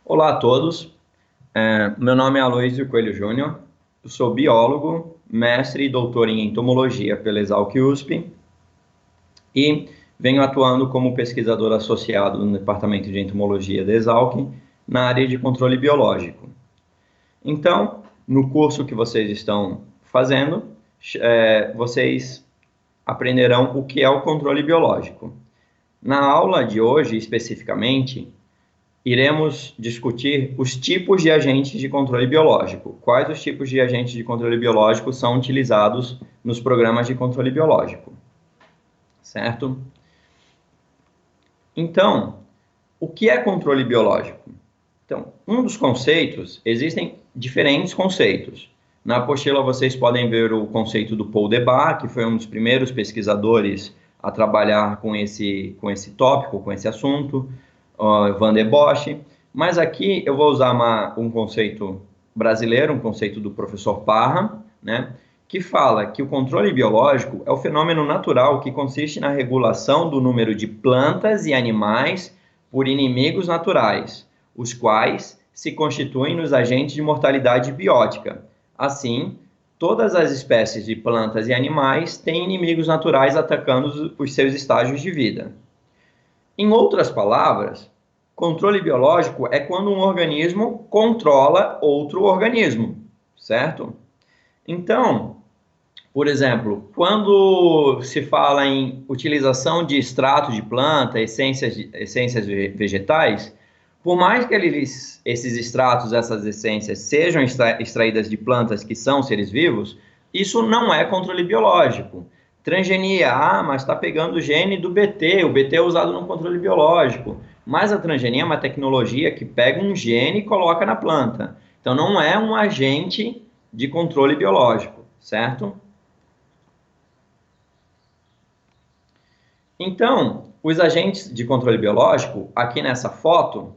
Olá a todos, meu nome é Aloysio Coelho Júnior, eu sou biólogo, mestre e doutor em entomologia pela Exalc-USP e venho atuando como pesquisador associado no Departamento de Entomologia da Exalc na área de controle biológico. Então, no curso que vocês estão fazendo, vocês aprenderão o que é o controle biológico. Na aula de hoje, especificamente, iremos discutir os tipos de agentes de controle biológico. Quais os tipos de agentes de controle biológico são utilizados nos programas de controle biológico, certo? Então, o que é controle biológico? Então, um dos conceitos, existem diferentes conceitos. Na apostila vocês podem ver o conceito do Paul Debye, que foi um dos primeiros pesquisadores a trabalhar com esse tópico, com esse assunto, Van der Bosch, mas aqui eu vou usar um conceito brasileiro, um conceito do professor Parra, né, que fala que o controle biológico é o fenômeno natural que consiste na regulação do número de plantas e animais por inimigos naturais, os quais se constituem nos agentes de mortalidade biótica. Assim, todas as espécies de plantas e animais têm inimigos naturais atacando os seus estágios de vida. Em outras palavras, controle biológico é quando um organismo controla outro organismo, certo? Então, por exemplo, quando se fala em utilização de extrato de planta, essências vegetais, por mais que esses extratos, essas essências sejam extraídas de plantas que são seres vivos, isso não é controle biológico. Transgenia, mas está pegando o gene do BT, o BT é usado no controle biológico. Mas a transgenia é uma tecnologia que pega um gene e coloca na planta. Então não é um agente de controle biológico, certo? Então, os agentes de controle biológico, aqui nessa foto,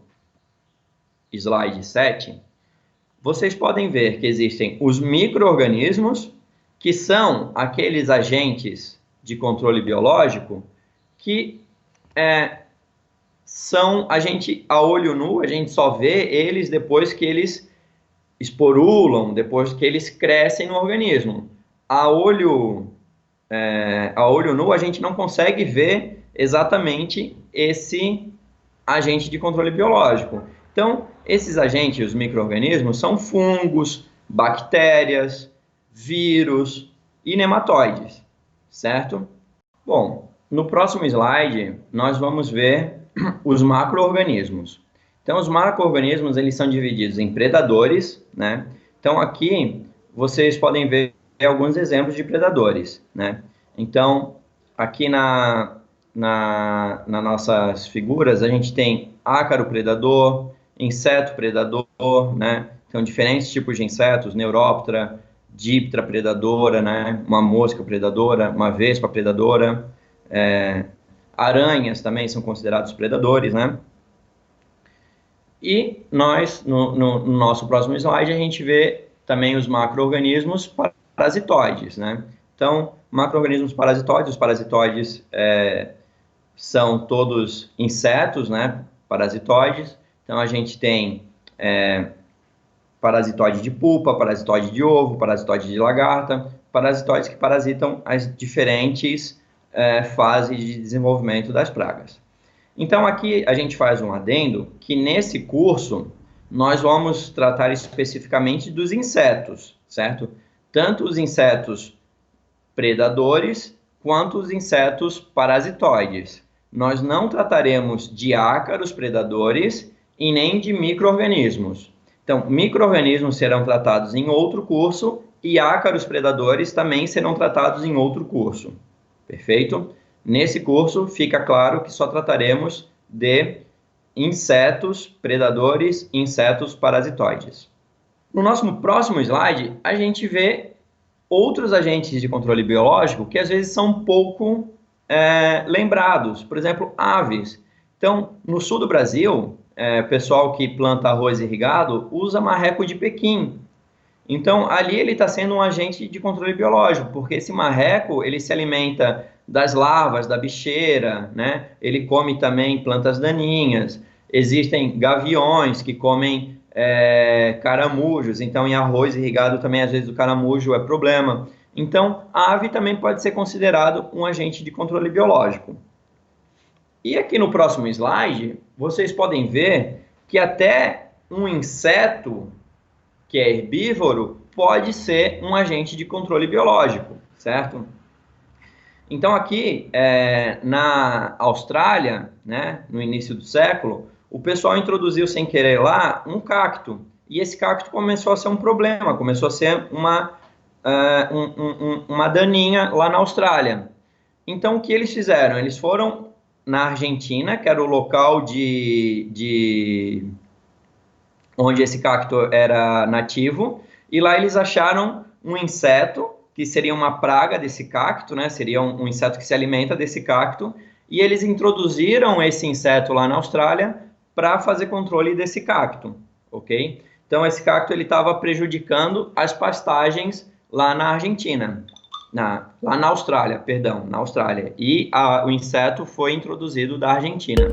slide 7, vocês podem ver que existem os micro-organismos, que são aqueles agentes de controle biológico que são a gente a olho nu, a gente só vê eles depois que eles esporulam, depois que eles crescem no organismo. A olho nu a gente não consegue ver exatamente esse agente de controle biológico. Então, esses agentes, os micro-organismos, são fungos, bactérias, vírus e nematóides, certo? Bom, no próximo slide, nós vamos ver os macro-organismos. Então, os macro-organismos, eles são divididos em predadores, né? Então, aqui, vocês podem ver alguns exemplos de predadores, né? Então, aqui nas nossas figuras, a gente tem ácaro predador, inseto predador, né? Então, diferentes tipos de insetos, neuróptera, díptera predadora, né? Uma mosca predadora, uma vespa predadora, aranhas também são considerados predadores, né? E nós, no nosso próximo slide, a gente vê também os macro-organismos parasitoides, né? Então, macro-organismos parasitoides, os parasitoides são todos insetos, né? Parasitoides. Então, a gente tem parasitoide de pupa, parasitoide de ovo, parasitoide de lagarta, parasitoides que parasitam as diferentes fases de desenvolvimento das pragas. Então, aqui a gente faz um adendo que nesse curso nós vamos tratar especificamente dos insetos, certo? Tanto os insetos predadores quanto os insetos parasitoides. Nós não trataremos de ácaros predadores e nem de micro-organismos. Então, micro-organismos serão tratados em outro curso e ácaros predadores também serão tratados em outro curso. Perfeito? Nesse curso, fica claro que só trataremos de insetos predadores e insetos parasitoides. No nosso próximo slide, a gente vê outros agentes de controle biológico que às vezes são pouco lembrados. Por exemplo, aves. Então, no sul do Brasil, pessoal que planta arroz irrigado usa marreco de Pequim. Então, ali ele está sendo um agente de controle biológico, porque esse marreco, ele se alimenta das larvas, da bicheira, né? Ele come também plantas daninhas, existem gaviões que comem caramujos, então em arroz irrigado também às vezes o caramujo é problema. Então a ave também pode ser considerado um agente de controle biológico. E aqui no próximo slide, vocês podem ver que até um inseto que é herbívoro pode ser um agente de controle biológico, certo? Então aqui, na Austrália, né, no início do século, o pessoal introduziu sem querer lá um cacto, e esse cacto começou a ser um problema, começou a ser uma daninha lá na Austrália. Então o que eles fizeram? Eles foram na Argentina, que era o local onde esse cacto era nativo, e lá eles acharam um inseto, que seria uma praga desse cacto, né? Seria um inseto que se alimenta desse cacto, e eles introduziram esse inseto lá na Austrália para fazer controle desse cacto, ok? Então esse cacto ele estava prejudicando as pastagens lá na Argentina, lá na Austrália, perdão, na Austrália, e o inseto foi introduzido da Argentina.